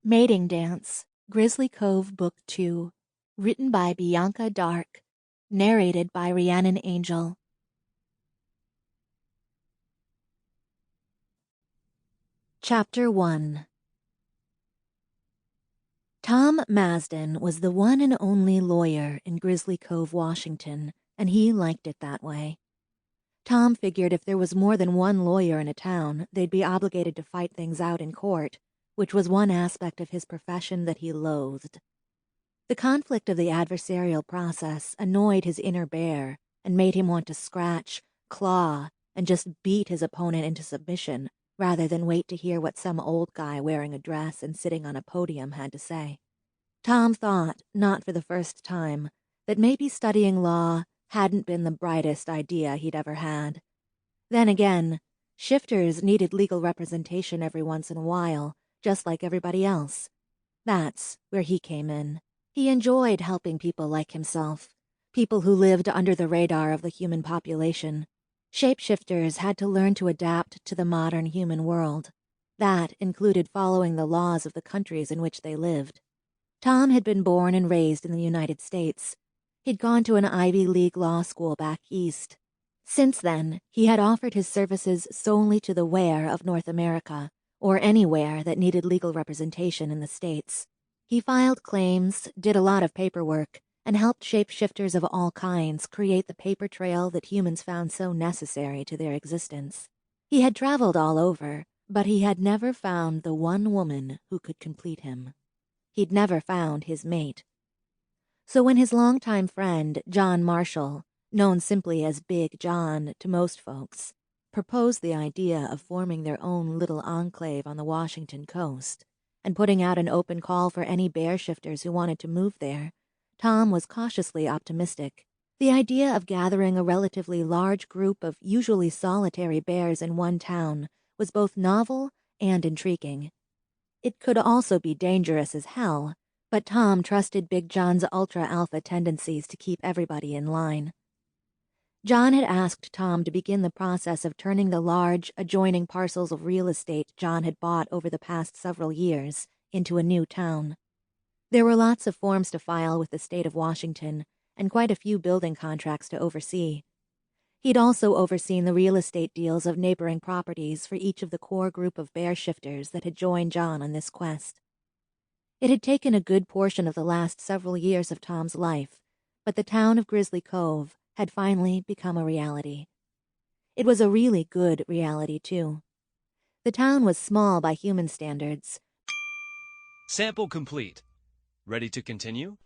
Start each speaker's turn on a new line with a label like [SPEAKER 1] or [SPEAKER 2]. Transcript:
[SPEAKER 1] Mating Dance, Grizzly Cove Book 2, written by Bianca Dark, narrated by Rhinnon Angell. Chapter 1. Tom Masden was the one and only lawyer in Grizzly Cove, Washington, and he liked it that way. Tom figured if there was more than one lawyer in a town, they'd be obligated to fight things out in court, which was one aspect of his profession that he loathed. The conflict of the adversarial process annoyed his inner bear and made him want to scratch, claw, and just beat his opponent into submission, rather than wait to hear what some old guy wearing a dress and sitting on a podium had to say. Tom thought, not for the first time, that maybe studying law hadn't been the brightest idea he'd ever had. Then again, shifters needed legal representation every once in a while, just like everybody else. That's where he came in. He enjoyed helping people like himself, people who lived under the radar of the human population. Shapeshifters had to learn to adapt to the modern human world. That included following the laws of the countries in which they lived. Tom had been born and raised in the United States. He'd gone to an Ivy League law school back east. Since then, he had offered his services solely to the where of North America, or anywhere that needed legal representation in the States. He filed claims, did a lot of paperwork, and helped shapeshifters of all kinds create the paper trail that humans found so necessary to their existence. He had traveled all over, but he had never found the one woman who could complete him. He'd never found his mate. So when his longtime friend, John Marshall, known simply as Big John to most folks, proposed the idea of forming their own little enclave on the Washington coast and putting out an open call for any bear shifters who wanted to move there, Tom was cautiously optimistic. The idea of gathering a relatively large group of usually solitary bears in one town was both novel and intriguing. It could also be dangerous as hell, but Tom trusted Big John's ultra-alpha tendencies to keep everybody in line. John had asked Tom to begin the process of turning the large, adjoining parcels of real estate John had bought over the past several years into a new town. There were lots of forms to file with the state of Washington, and quite a few building contracts to oversee. He'd also overseen the real estate deals of neighboring properties for each of the core group of bear shifters that had joined John on this quest. It had taken a good portion of the last several years of Tom's life, but the town of Grizzly Cove had finally become a reality. It was a really good reality, too. The town was small by human standards.
[SPEAKER 2] Sample complete. Ready to continue?